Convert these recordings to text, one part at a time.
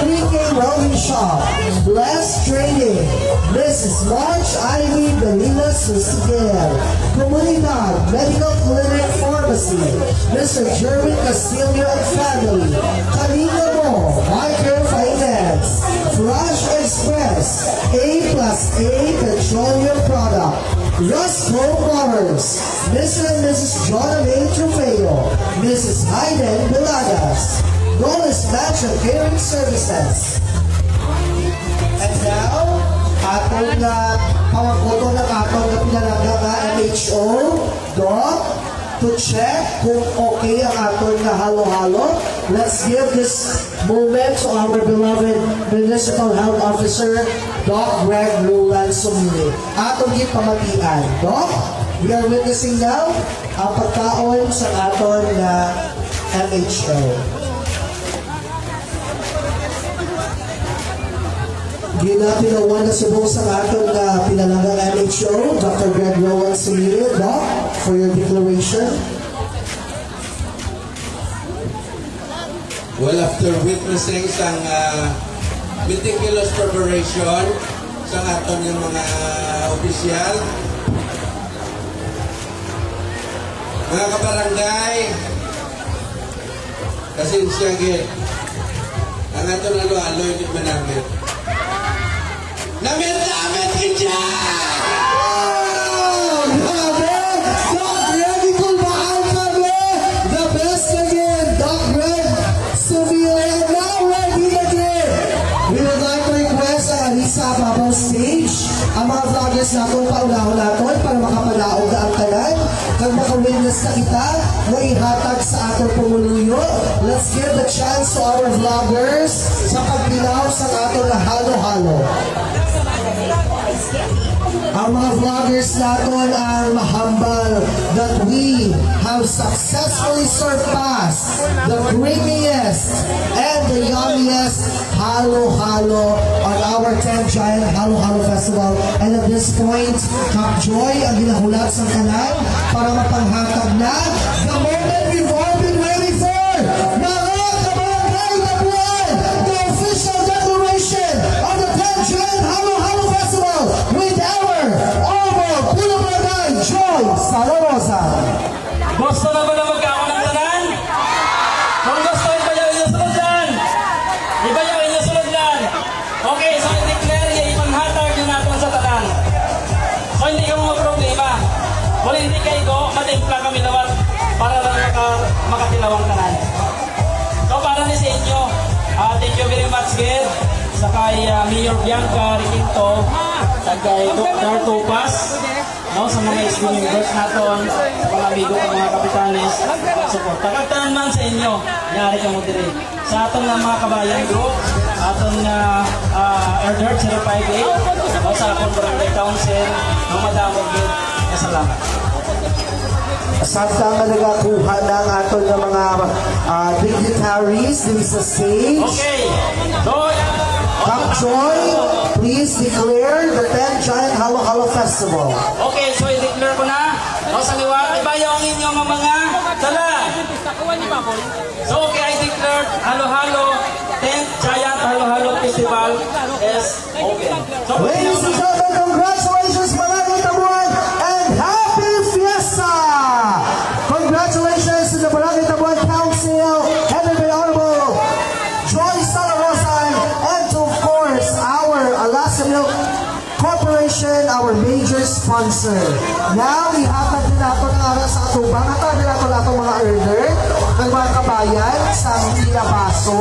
3K Welding Shop, Less Trading, Mrs. March Ivy Belina Susigel, Comunidad Medical Clinic Pharmacy, Mr. Jerwin Castillo and Family, Kalinga Mo, Microfinance, Flash Express, A+A Petroleum Product, Roscoe Motors, Mr. and Mrs. John A. Trofeo, Mrs. Hayden Bilagas, Goles Mansion Catering Services. And now, atong power photo ng atong pinalangga nga MHO, Doc, to check kung okay ang atong halo-halo. Let's give this moment to our beloved Municipal Health Officer, Doc Greg Roland Sumili. Atong gipamatian. Doc, we are witnessing now ang pagkaon sa aton na MHO. Ginapinawan na subong sa aton na pinalanggang MHO, Dr. Greg Roland Sumili. Doc, for your declaration. Well, after witnessing sang meticulous preparation sa aton yung mga opisyal, mga kabarangay, kasi siya git, ang aton alo-alo yung manamit. Namit-namit kita! Sa Babaw Stage, ang mga vloggers natin paunahon natin para makapalaog na ang tanan. Kung makawitness na kita, mo ihatag sa atong pumuluyo. Let's give the chance to our vloggers sa pagbilaw sa atong na halo-halo. Ang mga vloggers natin ang mahambal that we have successfully surpassed the creamiest and the yummiest halo-halo on our 10th Giant Halo-Halo Festival. And at this point, Cap Joy ang ginahulat sa kanan para mapanghatag na the moment we've all been waiting for. Mga kabarangay na buwan, the official declaration of the 10th Giant Halo-Halo Festival with our Honorable Bulabarangay Joy Sala Rosa. Gusto na ba na magkakaon ng tanan? Kung gusto, ibayaw inyo sunod dyan. Ibayaw inyo sunod dyan. Okay, so i-declare niya ipanghatag yun natin sa tanan. So hindi ka mga problema. Kung hindi kayo, matimpla kami lawat para lang makatilawang tanan. So para ni sa inyo, thank you very much, Ged. Sa kay Mayor Bianca Riquinto, sa kay Dr. Topas, no, sa mga SB members natin, sa mga amigo at mga kapitanes, support. Pagkatanan man sa inyo, nyari ka mo dire. Sa atong mga kabayan group, atong Elder 058, o sa akong barangay council, ang madamog din, salamat. Samtang na nagakuha ng aton ng mga dignitaries din sa stage. Okay, so, Cap Joy, please declare the 10th Giant Halo-Halo Festival. okay, so i-declare ko na. O sa liwa, ibayaw ang inyong mga tala. So okay, I declare Halo-Halo 10th Giant Halo-Halo Festival is open. So, Ladies and gentlemen, congratulations Barangay Tabuan and Happy Fiesta! Congratulations to the Barangay Tabuan Council, headed by Honorable Joy Sala Rosa, and to, of course, our Alaska Milk Corporation, our major sponsor. Now, ihatag din nato ng araw sa atubang. Hatag din nato nato mga earner ng mga kabayan sa Mila Baso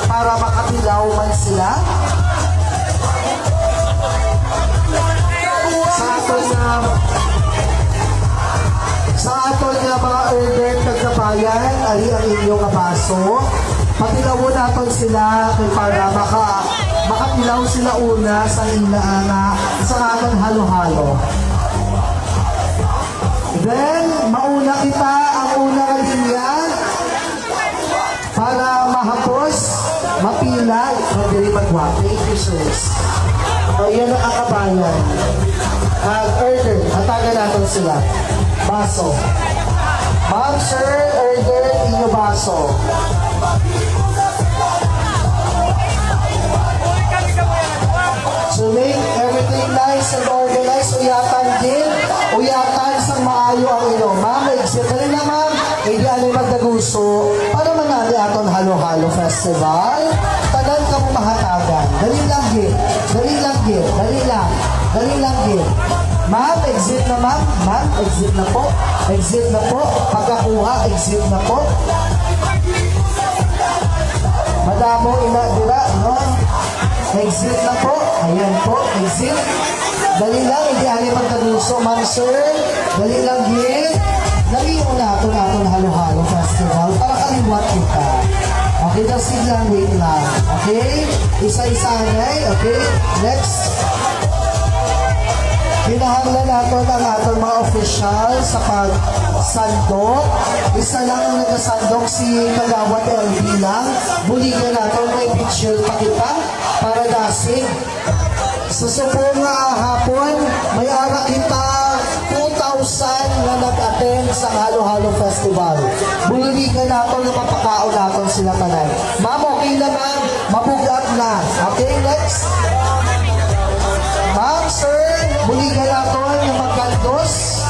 para makatilaw man sila. Sa aton nga mga urban nagkabayan, ali ang inyong abaso. Patilawon naton sila para makatilaw sila una sa inaanga sa aton halo-halo. Then, mauna kita ang unang linya para mahapos, mapila, magdiri magwa. Thank you, sirs. O, yan ang kabayan. Order, hatagan natin sila. Baso. Ma'am, sir, order inyo baso. Festival. Tanan ka mo mahatagan. Dali lang gid. Dali lang gid. Dali lang. Dali lang gid. Ma'am, exit na ma'am. Ma'am, exit na po. Exit na po. Pagkakuha, exit na po. Madamo ina dira, no? Exit na po. Ayan po, exit. Dali lang, hindi ali magkaguso, ma'am sir. Dali lang gid. Dali mo na ito halo-halo festival para kaliwat kita. Okay, just sit lang, wait lang. Okay? Isa-isa na okay? Next. Pinahanglan nato ang atong mga official sa pagsandok. Isa lang ang nagasandok si Kagawad LB lang. Buligan nato may picture pa kita para dasig. Sa supong nga hapon, may ara kita 2,000 na nag-attend sa Halo-Halo Festival. Buligan nato na mapakaon nato sila tanay. Ma'am, okay na ma'am. Mabugat na. Okay, next. Ma'am, sir, buligan nato yung magkandos.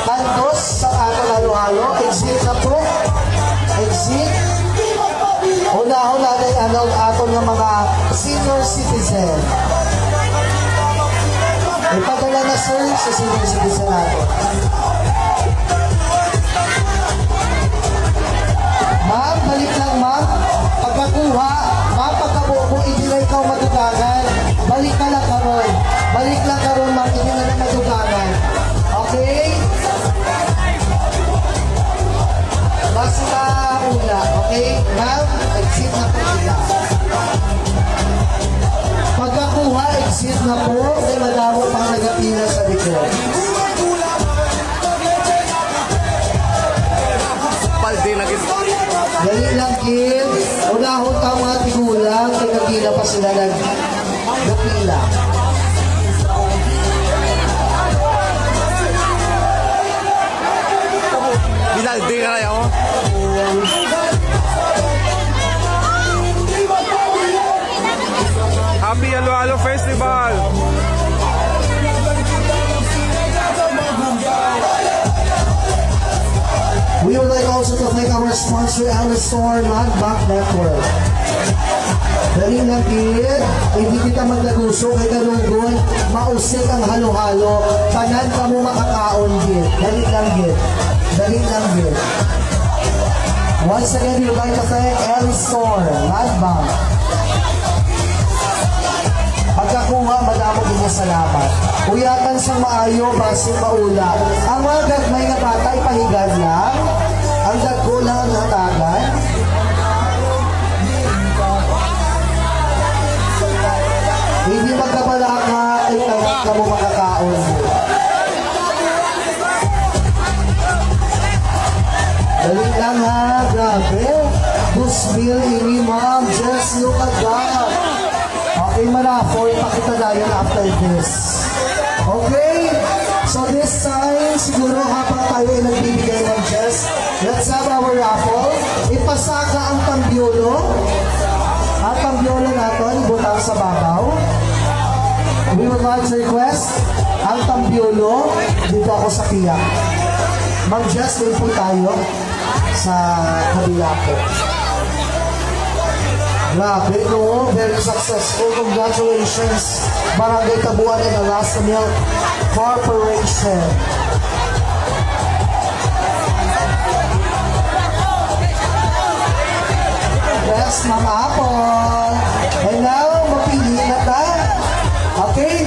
Kandos sa ating halo-halo. Exit na po. Exit. Una-una na yung ato ng mga senior citizen. Ipadala na sir sa senior citizen nato. Ma'am, balik lang ma'am. Pagkakuha, ma'am, pagkabuo, hindi na ikaw madugagan. Balik ka lang karon. Balik lang karon, ma'am, hindi na na madugagan. Okay? Basta una, okay? Ma'am, exit na po sila. Pagkakuha, exit na po. May madamo pang nagapila sa likod. Palde na gito. Dali lang, kid. Unahon ka mga tigulang, kay nagila pa sila nagpila. Binalde ka na yun. Happy Halo-Halo Festival! We would like also to thank our sponsor, Alice Store Non-Bank Network. Dali lang, kid. Hindi kita maglaguso kay Kalunggon. Mausik ang halo-halo. Tanan ka mo makakaon, kid. Dali lang, kid. Dali lang, kid. Once again, we would like to thank Alice Store Non-Bank. Pagkakuha, madamo din na salamat. Uyatan sa maayo, basin maula. Ang mga gagmay nga bata, ipahigad lang. Ang dagko lang ang hatagan. Hindi magkabalaka, ay tangat ka mo makakaon mo. Dali lang ha, grabe. This meal, ini ma'am, just look at that. Okay, Manafo, ipakita na yun after this. Okay? So this time, siguro habang tayo ay nagbibigay ng chess, let's have our raffle. Ipasaka ang pambyolo. Ang pambyolo natin, ibutang sa babaw. We would like to request ang pambyolo dito ako sa piyak. Mag-just din po tayo sa kabila po. Grabe, no? Very successful. Congratulations, Barangay Tabuan and Alaska Milk Corporation. Yes, Ma'am Apple. And now, mapili na ta. Okay?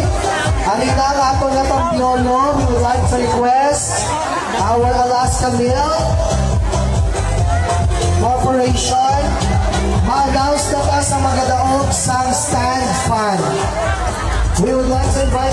Alina ang ato na pampiolo. We would like to request our Alaska Milk Corporation ma-announce na ta sa Magadaog Sang Stand Fund. We would like to invite